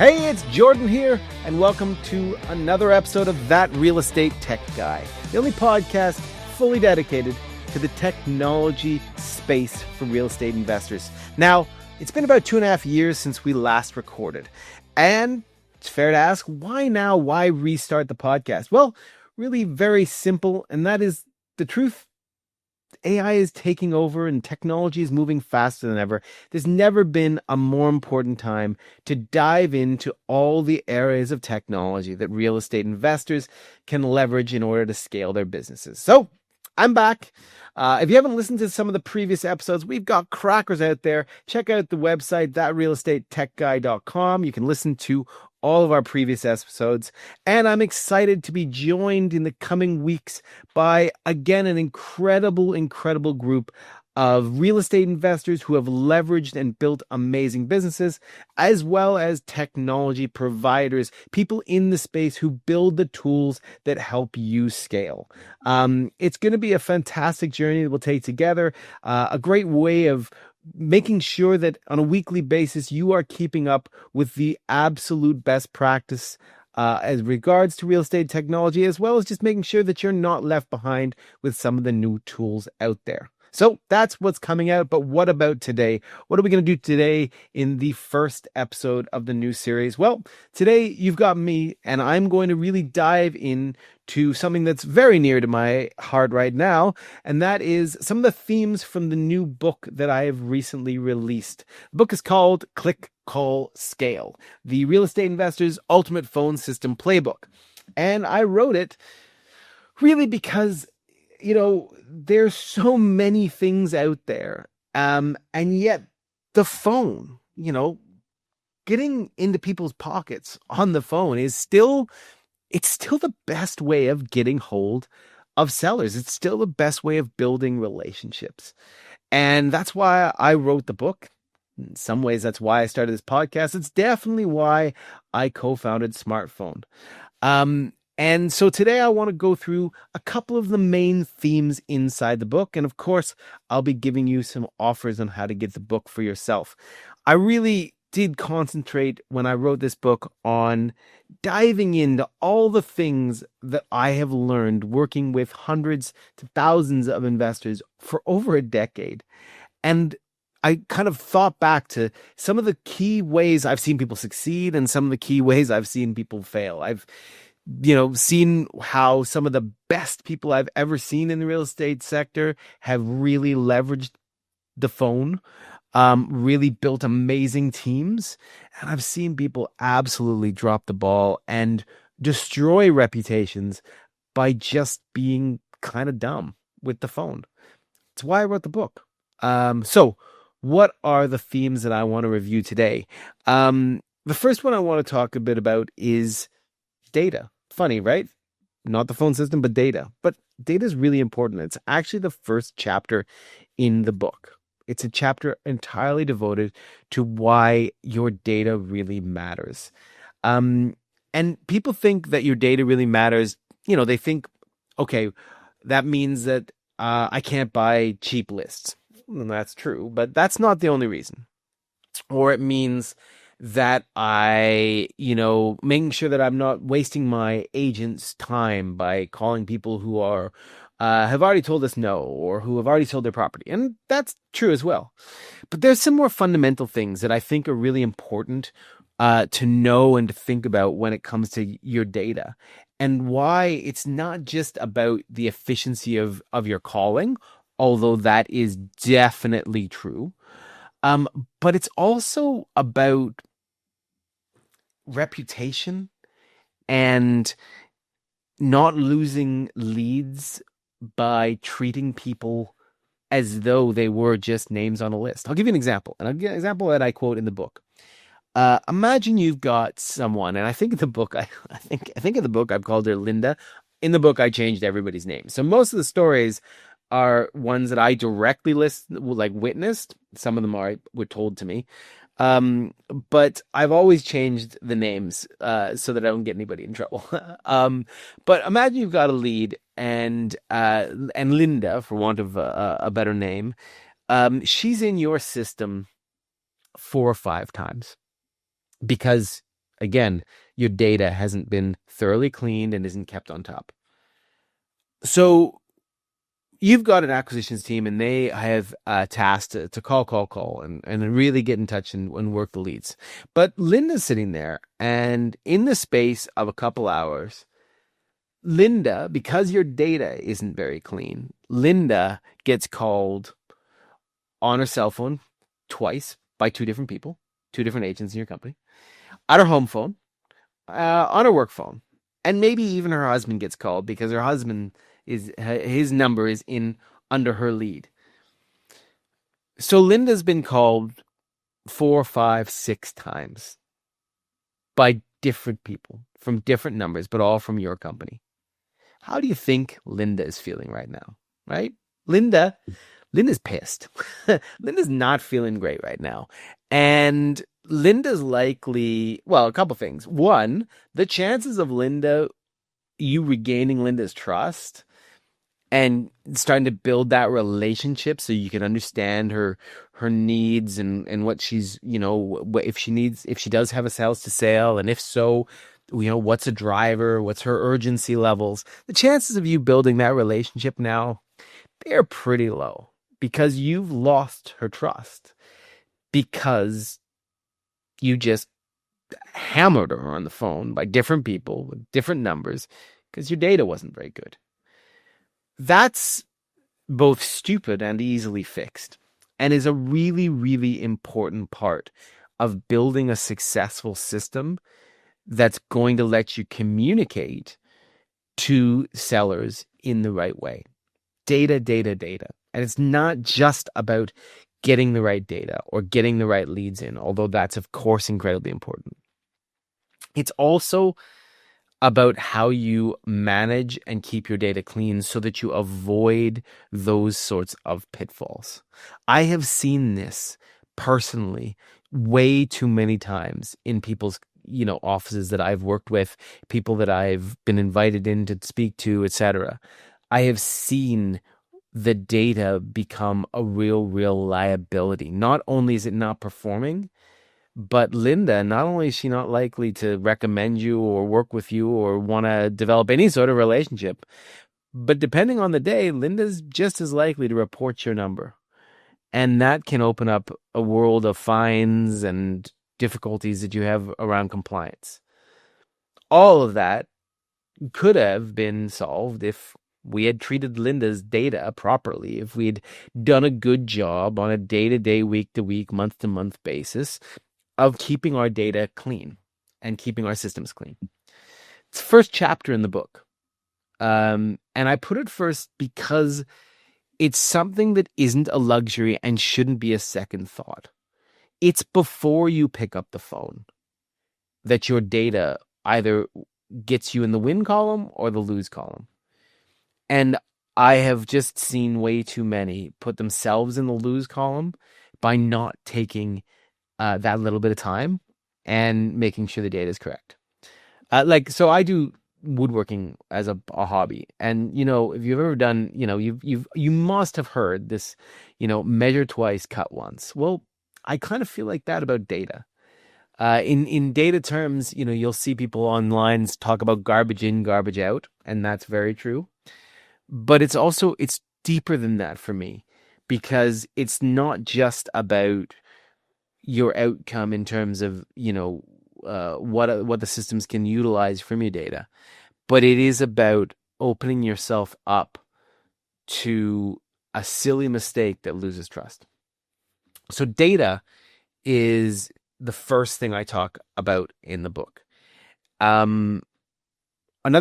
Hey, it's Jordan here, and welcome to another episode of That Real Estate Tech Guy, the only podcast fully dedicated to the technology space for real estate investors. Now, it's been about 2.5 years since we last recorded, and it's fair to ask, why now? Why restart the podcast? Well, really very simple, and that is the truth. AI is taking over and technology is moving faster than ever. There's never been a more important time to dive into all the areas of technology that real estate investors can leverage in order to scale their businesses. So I'm back. If you haven't listened to some of the previous episodes, we've got crackers out there. Check out the website, thatrealestatetechguy.com. You can listen to all of our previous episodes. And I'm excited to be joined in the coming weeks by, again, an incredible group of real estate investors who have leveraged and built amazing businesses, as well as technology providers, people in the space who build the tools that help you scale. It's going to be a fantastic journey that we'll take together, a great way of making sure that on a weekly basis, you are keeping up with the absolute best practice as regards to real estate technology, as well as just making sure that you're not left behind with some of the new tools out there. So that's what's coming out. But what about today? What are we going to do today in the first episode of the new series? Well, today you've got me, and I'm going to really dive into something that's very near to my heart right now. And that is some of the themes from the new book that I have recently released. The book is called Click, Call, Scale, the Real Estate Investor's Ultimate Phone System Playbook. And I wrote it really because there's so many things out there. And yet the phone, getting into people's pockets on the phone it's still the best way of getting hold of sellers. It's still the best way of building relationships. And that's why I wrote the book. In some ways, that's why I started this podcast. It's definitely why I co-founded Smartphone. And so today I want to go through a couple of the main themes inside the book. And of course, I'll be giving you some offers on how to get the book for yourself. I really did concentrate when I wrote this book on diving into all the things that I have learned working with hundreds to thousands of investors for over a decade. And I kind of thought back to some of the key ways I've seen people succeed and some of the key ways I've seen people fail. I've seen how some of the best people I've ever seen in the real estate sector have really leveraged the phone, really built amazing teams. And I've seen people absolutely drop the ball and destroy reputations by just being kind of dumb with the phone. That's why I wrote the book. So what are the themes that I want to review today? The first one I want to talk a bit about is data. Funny, right? Not the phone system, but data. But data is really important. It's actually the first chapter in the book. It's a chapter entirely devoted to why your data really matters. And people think that your data really matters. They think, okay, that means that I can't buy cheap lists. And that's true, but that's not the only reason. Or it means that I, making sure that I'm not wasting my agent's time by calling people who are, have already told us no, or who have already sold their property. And that's true as well. But there's some more fundamental things that I think are really important to know and to think about when it comes to your data, and why it's not just about the efficiency of your calling, although that is definitely true. But it's also about reputation and not losing leads by treating people as though they were just names on a list. I'll give you an example, and I'll give an example that I quote in the book. Imagine you've got someone, and I think in the book, I think in the book I've called her Linda. In the book, I changed everybody's name. So most of the stories are ones that I directly witnessed. Some of them were told to me. But I've always changed the names so that I don't get anybody in trouble. But imagine you've got a lead, and Linda, for want of a better name, she's in your system 4 or 5 times because again, your data hasn't been thoroughly cleaned and isn't kept on top. So you've got an acquisitions team and they have tasked to call and really get in touch and work the leads. But Linda's sitting there, and in the space of a couple hours, Linda, because your data isn't very clean, Linda gets called on her cell phone twice by two different people, two different agents in your company, on her home phone, on her work phone, and maybe even her husband gets called because her husband his number is in under her lead. So Linda's been called 4, 5, 6 times by different people from different numbers, but all from your company. How do you think Linda is feeling right now? Right? Linda's pissed. Linda's not feeling great right now. And Linda's likely, well, a couple things. One, the chances of you regaining Linda's trust and starting to build that relationship so you can understand her needs and what she's, if she does have a sales to sale, and if so, what's a driver, what's her urgency levels. The chances of you building that relationship now, they're pretty low because you've lost her trust because you just hammered her on the phone by different people with different numbers because your data wasn't very good. That's both stupid and easily fixed, and is a really, really important part of building a successful system that's going to let you communicate to sellers in the right way. Data, data, data. And it's not just about getting the right data or getting the right leads in, although that's, of course, incredibly important. It's also about how you manage and keep your data clean so that you avoid those sorts of pitfalls. I have seen this personally way too many times in people's offices that I've worked with, people that I've been invited in to speak to, etc. I have seen the data become a real liability. Not only is it not performing, but Linda, not only is she not likely to recommend you or work with you or want to develop any sort of relationship, but depending on the day, Linda's just as likely to report your number. And that can open up a world of fines and difficulties that you have around compliance. All of that could have been solved if we had treated Linda's data properly, if we'd done a good job on a day-to-day, week-to-week, month-to-month basis of keeping our data clean and keeping our systems clean. It's the first chapter in the book. And I put it first because it's something that isn't a luxury and shouldn't be a second thought. It's before you pick up the phone that your data either gets you in the win column or the lose column. And I have just seen way too many put themselves in the lose column by not taking that little bit of time and making sure the data is correct. So I do woodworking as a hobby, and if you've ever done, you must have heard this, measure twice, cut once. Well, I kind of feel like that about data. In data terms, you'll see people online talk about garbage in, garbage out, and that's very true. But it's deeper than that for me, because it's not just about your outcome in terms of what the systems can utilize from your data, but it is about opening yourself up to a silly mistake that loses trust. So data is the first thing I talk about in the book. Another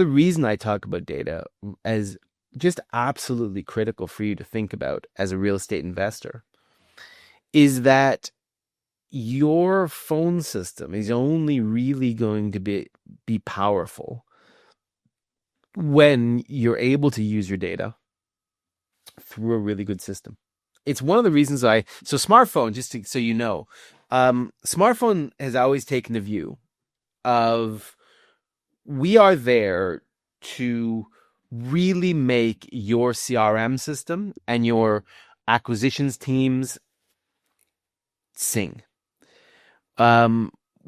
reason I talk about data as just absolutely critical for you to think about as a real estate investor is that your phone system is only really going to be powerful when you're able to use your data through a really good system. It's one of the reasons so smartphone, so you know, smartphone has always taken the view of we are there to really make your CRM system and your acquisitions teams sing.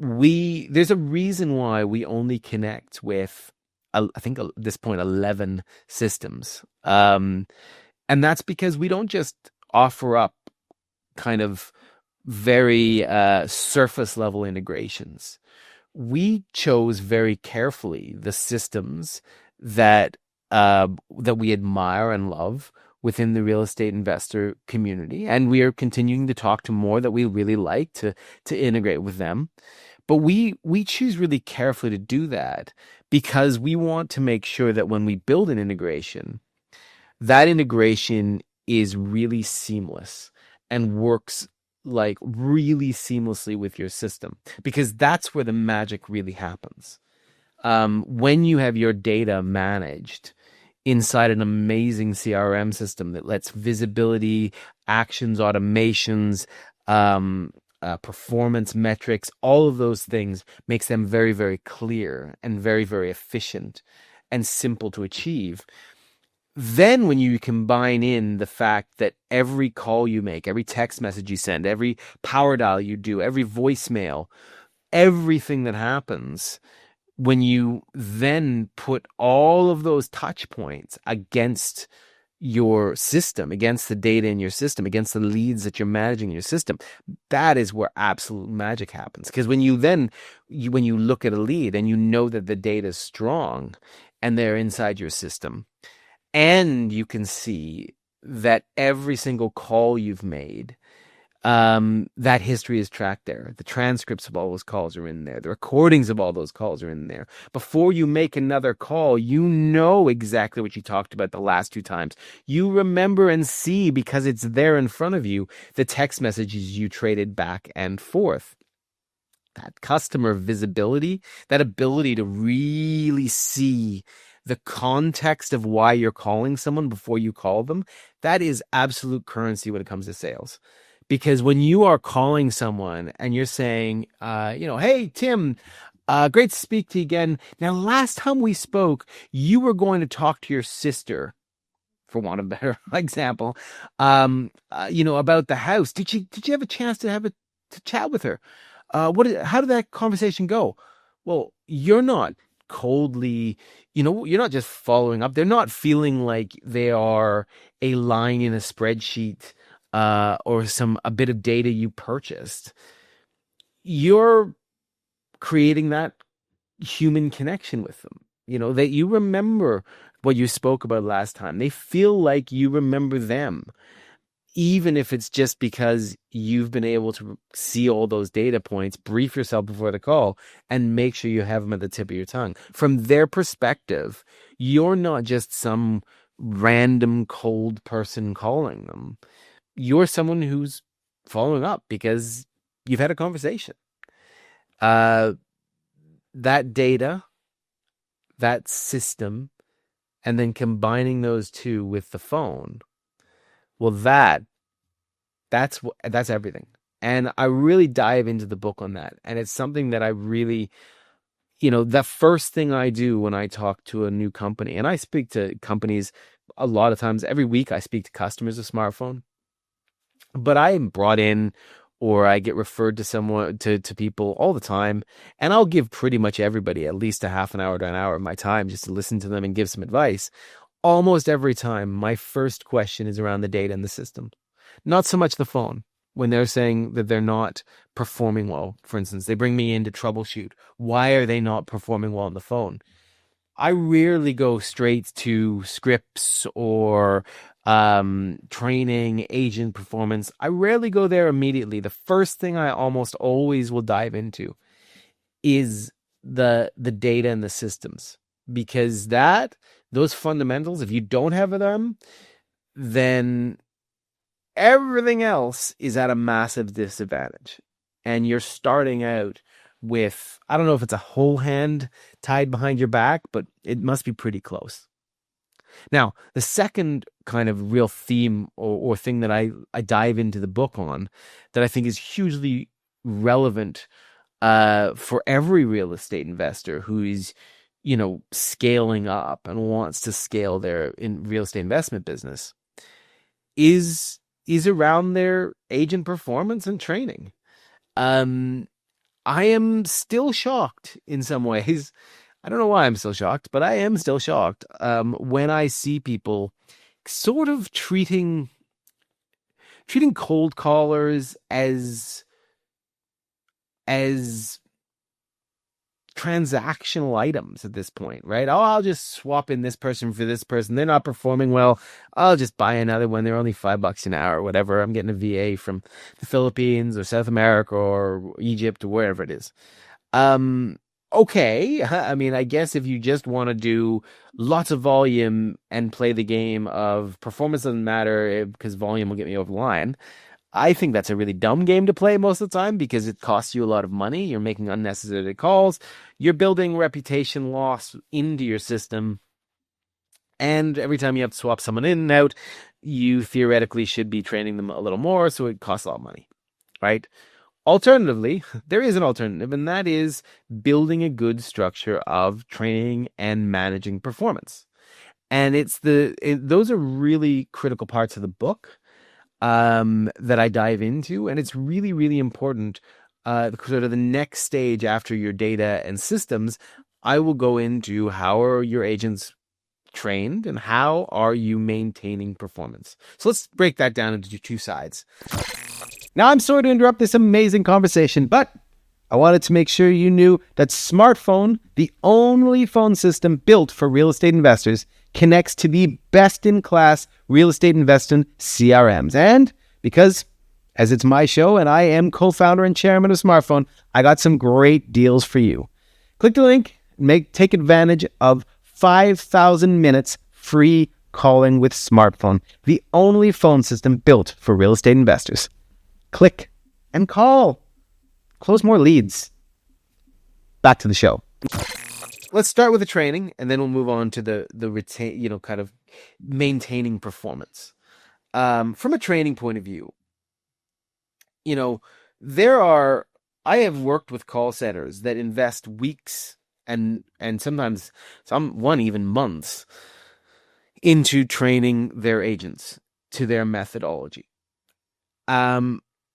there's a reason why we only connect with, I think at this point, 11 systems. And that's because we don't just offer up kind of very surface level integrations. We chose very carefully the systems that that we admire and love within the real estate investor community, and we are continuing to talk to more that we really like to integrate with them. But we choose really carefully to do that because we want to make sure that when we build an integration, that integration is really seamless and works like really seamlessly with your system, because that's where the magic really happens. When you have your data managed inside an amazing CRM system that lets visibility, actions, automations, performance metrics, all of those things makes them very, very clear and very, very efficient and simple to achieve. Then when you combine in the fact that every call you make, every text message you send, every power dial you do, every voicemail, everything that happens, when you then put all of those touch points against your system, against the data in your system, against the leads that you're managing in your system, that is where absolute magic happens. Because when you when you look at a lead and you know that the data is strong and they're inside your system, and you can see that every single call you've made, that history is tracked there. The transcripts of all those calls are in there. The recordings of all those calls are in there. Before you make another call, you know exactly what you talked about the last two times. You remember and see, because it's there in front of you, the text messages you traded back and forth. That customer visibility, that ability to really see the context of why you're calling someone before you call them, that is absolute currency when it comes to sales. Because when you are calling someone and you're saying, hey, Tim, great to speak to you again. Now, last time we spoke, you were going to talk to your sister, for want of a better example, about the house. Did you have a chance to chat with her? How did that conversation go? Well, you're not coldly, you're not just following up. They're not feeling like they are a line in a spreadsheet, or a bit of data you purchased. You're creating that human connection with them, that you remember what you spoke about last time. They feel like you remember them, even if it's just because you've been able to see all those data points, brief yourself before the call, and make sure you have them at the tip of your tongue. From their perspective, you're not just some random cold person calling them. You're someone who's following up because you've had a conversation. That data, that system, and then combining those two with the phone, well, that's everything. And I really dive into the book on that. And it's something that I really, the first thing I do when I talk to a new company, and I speak to companies a lot of times, every week I speak to customers of smartphone, but I am brought in or I get referred to someone, to people all the time. And I'll give pretty much everybody at least a half an hour to an hour of my time just to listen to them and give some advice. Almost every time, my first question is around the data and the system. Not so much the phone. When they're saying that they're not performing well, for instance, they bring me in to troubleshoot. Why are they not performing well on the phone? I rarely go straight to scripts or training, agent performance. I rarely go there immediately. The first thing I almost always will dive into is the data and the systems, because those fundamentals, if you don't have them, then everything else is at a massive disadvantage. And you're starting out with, I don't know if it's a whole hand tied behind your back, but it must be pretty close. Now, the second kind of real theme or thing that I dive into the book on that I think is hugely relevant for every real estate investor who is, scaling up and wants to scale their real estate investment business is around their agent performance and training. I am still shocked in some ways. I don't know why I'm still shocked, but I am still shocked when I see people sort of treating cold callers as transactional items at this point, right? Oh, I'll just swap in this person for this person. They're not performing well. I'll just buy another one. They're only $5 an hour or whatever. I'm getting a VA from the Philippines or South America or Egypt or wherever it is. Um, okay. I mean, I guess if you just want to do lots of volume and play the game of performance doesn't matter because volume will get me over the line. I think that's a really dumb game to play most of the time because it costs you a lot of money. You're making unnecessary calls. You're building reputation loss into your system. And every time you have to swap someone in and out, you theoretically should be training them a little more. So it costs a lot of money, right? Alternatively, there is an alternative, and that is building a good structure of training and managing performance. And those are really critical parts of the book that I dive into, and it's really, really important. Sort of the next stage after your data and systems, I will go into how are your agents trained and how are you maintaining performance. So let's break that down into two sides. Now, I'm sorry to interrupt this amazing conversation, but I wanted to make sure you knew that Smartphone, the only phone system built for real estate investors, connects to the best-in-class real estate investing CRMs. And because, as it's my show and I am co-founder and chairman of Smartphone, I got some great deals for you. Click the link and take advantage of 5,000 minutes free calling with Smartphone, the only phone system built for real estate investors. Click and call. Close more leads. Back to the show. Let's start with the training, and then we'll move on to the retain, kind of maintaining performance. From a training point of view, I have worked with call centers that invest weeks and sometimes even months into training their agents to their methodology.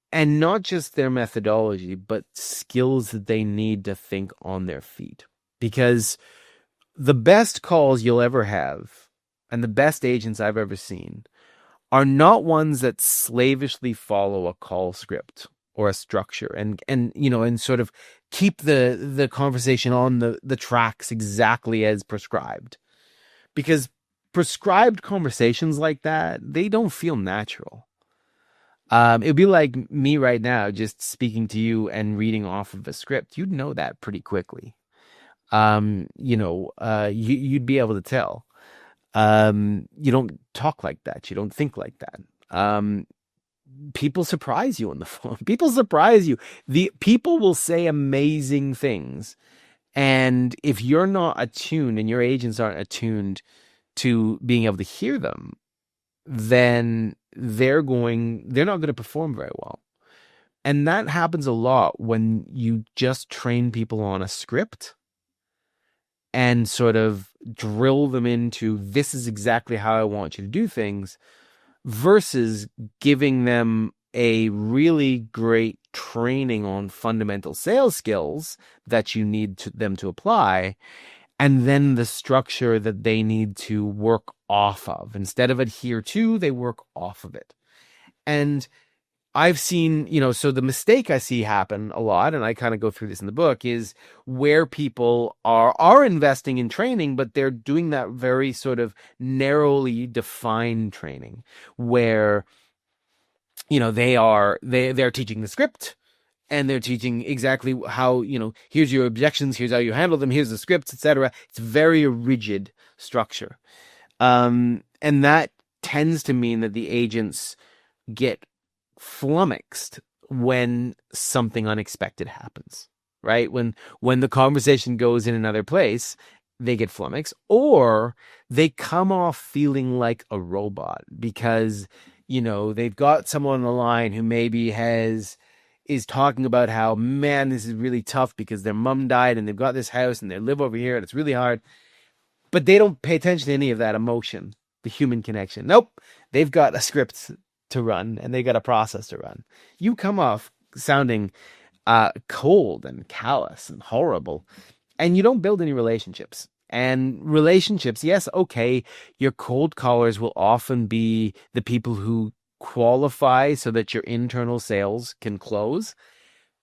And not just their methodology, but skills that they need to think on their feet. Because the best calls you'll ever have, and the best agents I've ever seen, are not ones that slavishly follow a call script or a structure and sort of keep the conversation on the tracks exactly as prescribed. Because prescribed conversations like that, they don't feel natural. It would be like me right now, just speaking to you and reading off of a script. You'd know that pretty quickly. You'd be able to tell. You don't talk like that. You don't think like that. People surprise you on the phone. People surprise you. The people will say amazing things. And if you're not attuned and your agents aren't attuned to being able to hear them, then they're not going to perform very well. And that happens a lot when you just train people on a script and sort of drill them into this is exactly how I want you to do things versus giving them a really great training on fundamental sales skills that you need them to apply, and then the structure that they need to work off of. Instead of adhere to, they work off of it. And I've seen, so the mistake I see happen a lot, and I kind of go through this in the book, is where people are investing in training, but they're doing that very sort of narrowly defined training where, they're teaching the script. And they're teaching exactly how, here's your objections, here's how you handle them, here's the scripts, etc. It's very rigid structure. And that tends to mean that the agents get flummoxed when something unexpected happens, right? When the conversation goes in another place, they get flummoxed, or they come off feeling like a robot because, they've got someone on the line who maybe is talking about how, man, this is really tough because their mom died and they've got this house and they live over here and it's really hard. But they don't pay attention to any of that emotion, the human connection. Nope. They've got a script to run and they got a process to run. You come off sounding cold and callous and horrible, and you don't build any relationships. And relationships, yes, okay, your cold callers will often be the people who qualify so that your internal sales can close,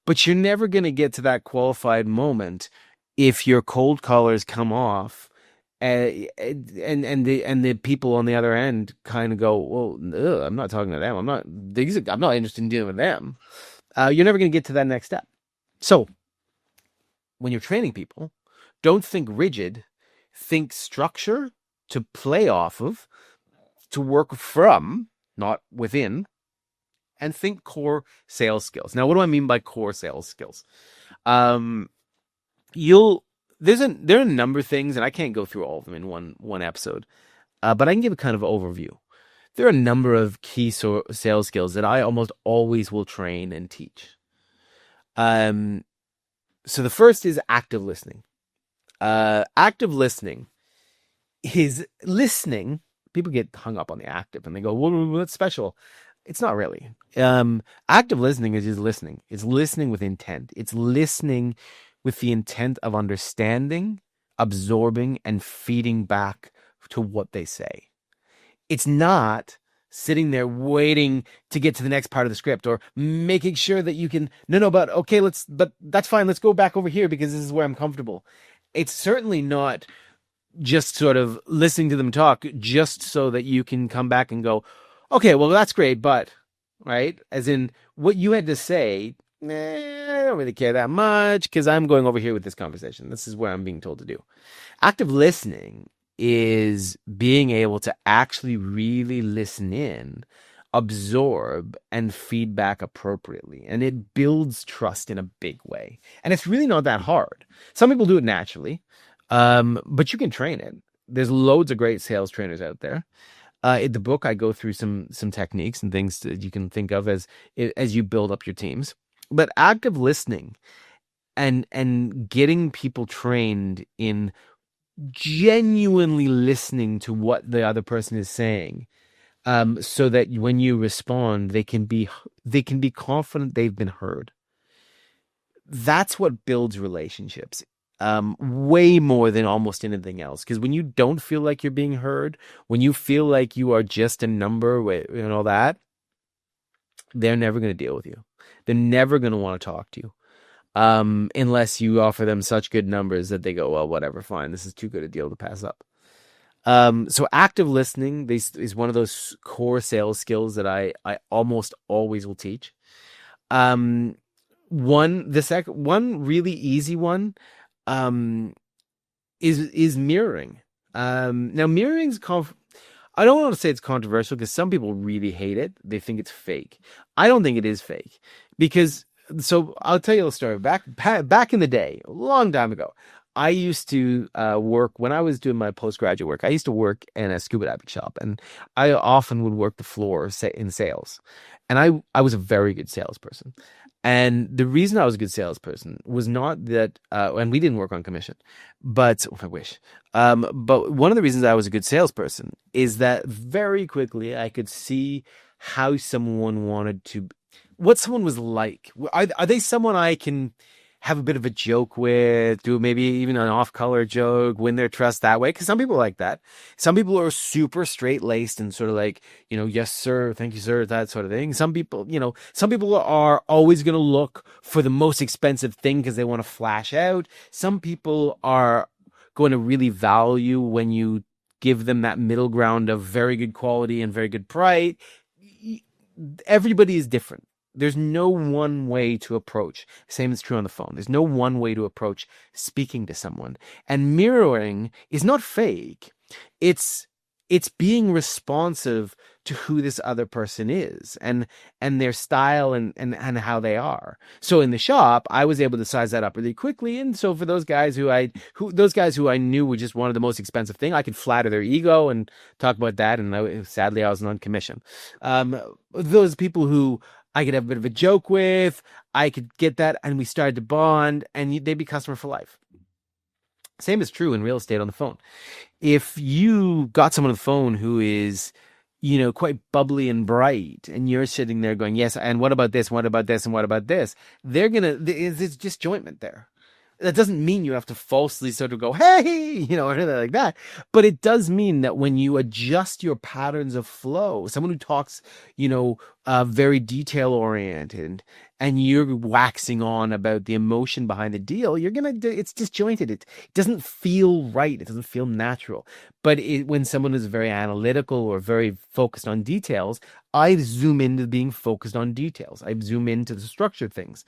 but you're never going to get to that qualified moment if your cold callers come off, and the people on the other end kind of go, well, ugh, I'm not talking to them. I'm not interested in dealing with them. You're never going to get to that next step. So when you're training people, don't think rigid, think structure to play off of, to work from, not within, and think core sales skills. Now, what do I mean by core sales skills? Um, there are a number of things, and I can't go through all of them in one episode, but I can give a kind of overview. There are a number of key sales skills that I almost always will train and teach. So the first is active listening. Active listening is listening. People get hung up on the active and they go, well, what's special? It's not really. Active listening is just listening. It's listening with intent. It's listening with the intent of understanding, absorbing, and feeding back to what they say. It's not sitting there waiting to get to the next part of the script or making sure that you can, but okay, but that's fine. Let's go back over here because this is where I'm comfortable. It's certainly not just sort of listening to them talk just so that you can come back and go, okay, well, that's great, but, right? As in what you had to say, I don't really care that much because I'm going over here with this conversation. This is where I'm being told to do. Active listening is being able to actually really listen in, absorb, and feedback appropriately. And it builds trust in a big way. And it's really not that hard. Some people do it naturally, but you can train it. There's loads of great sales trainers out there. In the book, I go through some techniques and things that you can think of as you build up your teams. But active listening and getting people trained in genuinely listening to what the other person is saying, so that when you respond, they can be confident they've been heard. That's what builds relationships, way more than almost anything else. Because when you don't feel like you're being heard, when you feel like you are just a number and all that, they're never going to deal with you. They're never going to want to talk to you. Unless you offer them such good numbers that they go, well, whatever, fine. This is too good a deal to pass up. So active listening is one of those core sales skills that I almost always will teach. One really easy one, is mirroring. Now mirroring's I don't want to say it's controversial because some people really hate it. They think it's fake. I don't think it is fake because, so I'll tell you a story. Back in the day, a long time ago, I used to work, when I was doing my postgraduate work, I used to work in a scuba diving shop, and I often would work the floor in sales. And I was a very good salesperson. And the reason I was a good salesperson was not that, and we didn't work on commission, but I wish. But one of the reasons I was a good salesperson is that very quickly I could see how someone what someone was like. Are they someone I can have a bit of a joke with, do maybe even an off-color joke, win their trust that way? Because some people like that. Some people are super straight-laced and sort of like, yes, sir, thank you, sir, that sort of thing. Some people are always going to look for the most expensive thing because they want to flash out. Some people are going to really value when you give them that middle ground of very good quality and very good price. Everybody is different. There's no one way to approach. Same is true on the phone. There's no one way to approach speaking to someone. And mirroring is not fake. It's being responsive to who this other person is and their style and how they are. So in the shop, I was able to size that up really quickly. And so for those guys who I knew were just one of the most expensive thing, I could flatter their ego and talk about that. And sadly, I was on commission. Those people who I could have a bit of a joke with, I could get that, and we started to bond, and they'd be customer for life. Same is true in real estate on the phone. If you got someone on the phone who is, quite bubbly and bright, and you're sitting there going, yes, and what about this? What about this? And what about this? There's disjointment there. That doesn't mean you have to falsely sort of go, hey, or anything like that. But it does mean that when you adjust your patterns of flow, someone who talks, very detail oriented, and you're waxing on about the emotion behind the deal, it's disjointed. It doesn't feel right. It doesn't feel natural. But when someone is very analytical or very focused on details, I zoom into being focused on details. I zoom into the structured things.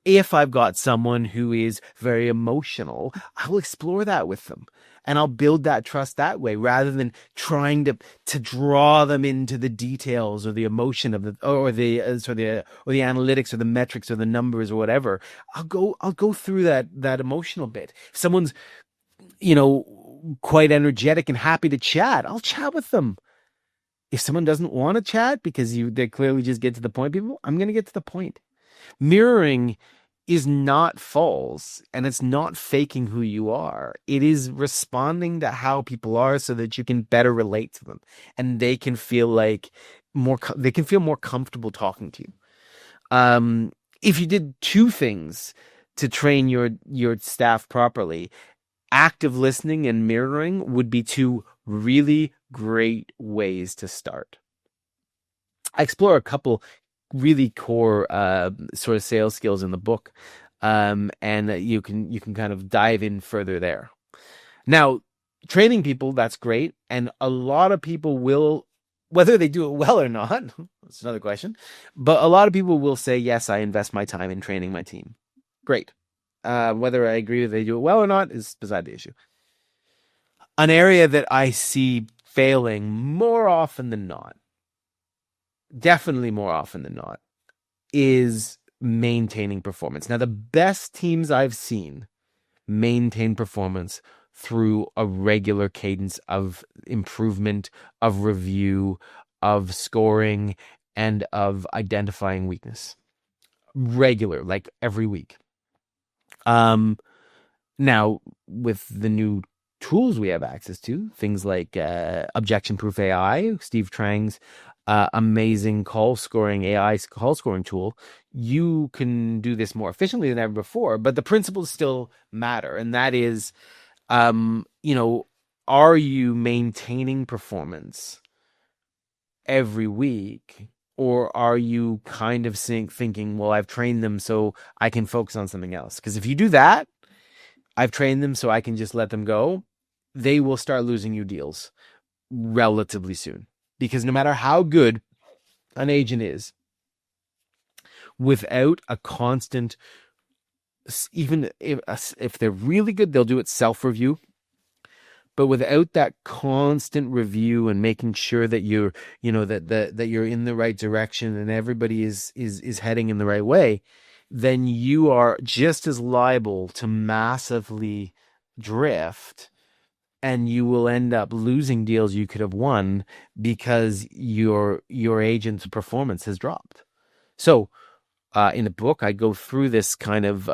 If I've got someone who is very emotional, I will explore that with them, and I'll build that trust that way, rather than trying to draw them into the details or the emotion of the or the analytics or the metrics or the numbers or whatever. I'll go through that emotional bit. If someone's quite energetic and happy to chat, I'll chat with them. If someone doesn't want to chat because they clearly just get to the point, I'm going to get to the point. Mirroring is not false, and it's not faking who you are. It is responding to how people are so that you can better relate to them, and they can feel more comfortable talking to you. If you did two things to train your staff properly, active listening and mirroring would be two really great ways to start. I explore a couple really core sort of sales skills in the book, and you can kind of dive in further there. Now, training people, that's great, and a lot of people will, whether they do it well or not, that's another question, but a lot of people will say, yes, I invest my time in training my team. Great. Whether I agree that they do it well or not is beside the issue. An area that I see failing more often than not, definitely more often than not, is maintaining performance. Now, the best teams I've seen maintain performance through a regular cadence of improvement, of review, of scoring, and of identifying weakness. Regular, like every week. Now, with the new tools we have access to, things like objection-proof AI, Steve Trang's amazing AI call scoring tool, you can do this more efficiently than ever before, but the principles still matter. And that is, are you maintaining performance every week, or are you kind of thinking, well, I've trained them so I can focus on something else? Because if you do that, I've trained them so I can just let them go, they will start losing you deals relatively soon. Because no matter how good an agent is, without a constant, even if they're really good, they'll do it self-review. But without that constant review and making sure that you're, that you're in the right direction and everybody is heading in the right way, then you are just as liable to massively drift. And you will end up losing deals you could have won because your agent's performance has dropped. So in the book, I go through this kind of,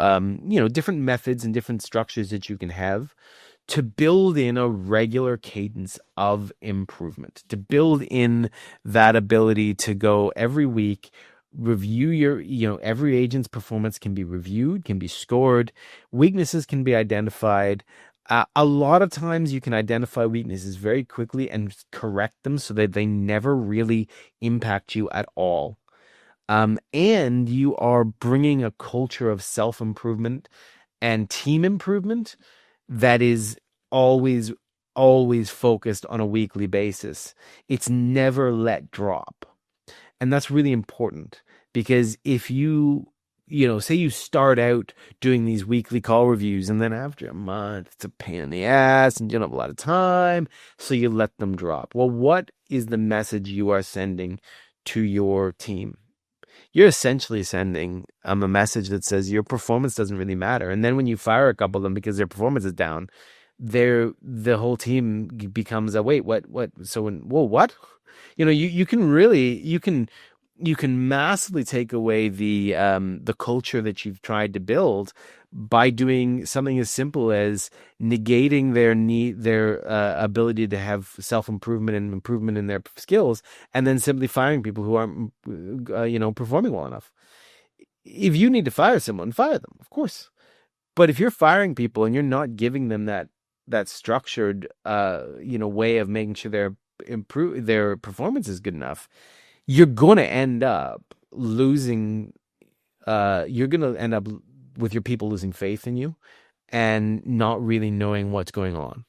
different methods and different structures that you can have to build in a regular cadence of improvement, to build in that ability to go every week, review every agent's performance can be reviewed, can be scored, weaknesses can be identified. A lot of times you can identify weaknesses very quickly and correct them so that they never really impact you at all. And you are bringing a culture of self-improvement and team improvement that is always focused on a weekly basis. It's never let drop. And that's really important, because if you say you start out doing these weekly call reviews, and then after a month, it's a pain in the ass and you don't have a lot of time, so you let them drop. Well, what is the message you are sending to your team? You're essentially sending a message that says your performance doesn't really matter. And then when you fire a couple of them because their performance is down, the whole team becomes a wait, what? So what? You can you can massively take away the culture that you've tried to build by doing something as simple as negating their ability to have self-improvement and improvement in their skills, and then simply firing people who aren't performing well enough. If you need to fire someone, fire them, of course. But if you're firing people and you're not giving them that structured way of making sure their performance is good enough, you're going to end up losing. You're going to end up with your people losing faith in you and not really knowing what's going on.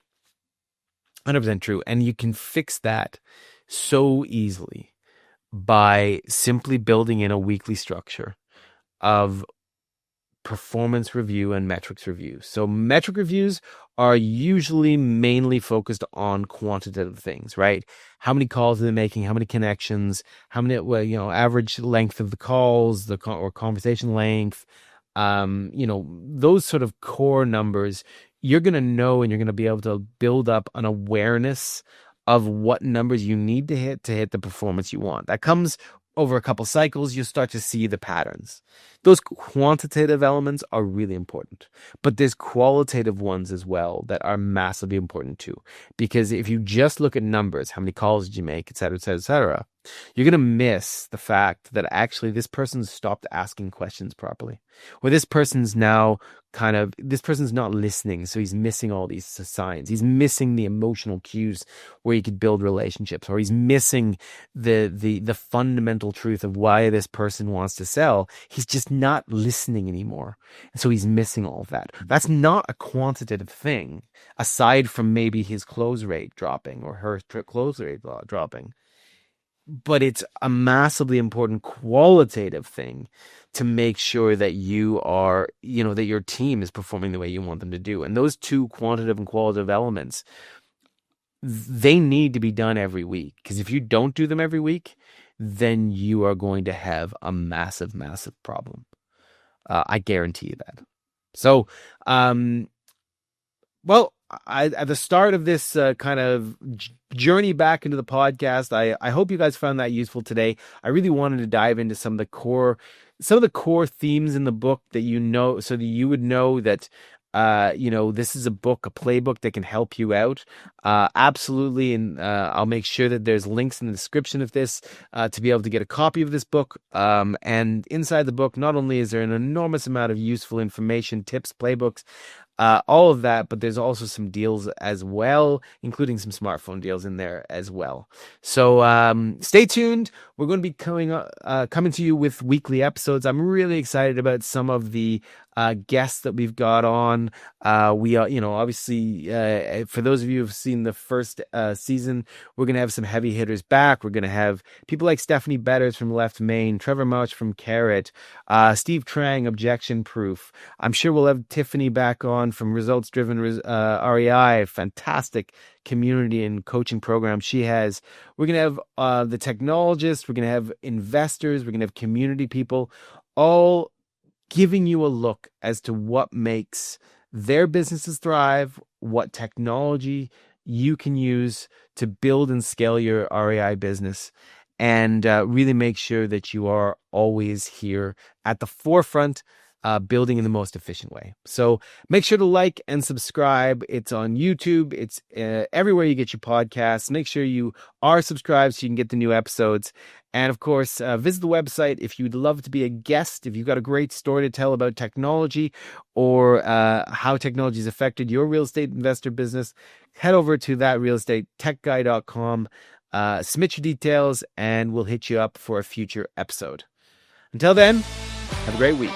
100% true. And you can fix that so easily by simply building in a weekly structure of performance review and metrics review. So metric reviews are usually mainly focused on quantitative things, right? How many calls are they making? How many connections? How many, average length of the calls, or conversation length, those sort of core numbers. You're going to know, and you're going to be able to build up an awareness of what numbers you need to hit the performance you want. That comes over a couple cycles. You'll start to see the patterns. Those quantitative elements are really important, but there's qualitative ones as well that are massively important too. Because if you just look at numbers, how many calls did you make, et cetera, et cetera, et cetera, you're going to miss the fact that actually this person's stopped asking questions properly, or this person's not listening. So he's missing all these signs. He's missing the emotional cues where he could build relationships, or he's missing the fundamental truth of why this person wants to sell. He's just not listening anymore. And so he's missing all of that. That's not a quantitative thing, aside from maybe his close rate dropping or her close rate dropping. But it's a massively important qualitative thing to make sure that you are, that your team is performing the way you want them to do. And those two quantitative and qualitative elements, they need to be done every week. Because if you don't do them every week, then you are going to have a massive, massive problem. I guarantee you that. So, at the start of this kind of journey back into the podcast, I hope you guys found that useful today. I really wanted to dive into some of the core themes in the book that so that you would know that this is a playbook that can help you out. Absolutely. And I'll make sure that there's links in the description of this to be able to get a copy of this book. And inside the book, not only is there an enormous amount of useful information, tips, playbooks, all of that, but there's also some deals as well, including some smartphone deals in there as well. So stay tuned. We're going to be coming to you with weekly episodes. I'm really excited about some of the guests that we've got on. We are, obviously, for those of you who've seen the first season, we're going to have some heavy hitters back. We're going to have people like Stephanie Betters from Left Main, Trevor Mouch from Carrot, Steve Trang, Objection Proof. I'm sure we'll have Tiffany back on from Results Driven REI, fantastic community and coaching program she has. We're going to have the technologists, we're going to have investors, we're going to have community people, all giving you a look as to what makes their businesses thrive, what technology you can use to build and scale your REI business, and really make sure that you are always here at the forefront, building in the most efficient way. So make sure to like and subscribe. It's on YouTube. It's everywhere you get your podcasts. Make sure you are subscribed so you can get the new episodes. And of course, visit the website if you'd love to be a guest. If you've got a great story to tell about technology or how technology has affected your real estate investor business, head over to thatrealestatetechguy.com. Submit your details and we'll hit you up for a future episode. Until then, have a great week.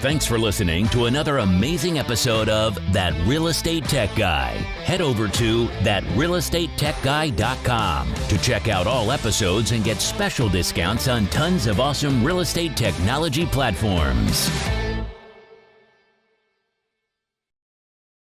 Thanks for listening to another amazing episode of That Real Estate Tech Guy. Head over to thatrealestatetechguy.com to check out all episodes and get special discounts on tons of awesome real estate technology platforms.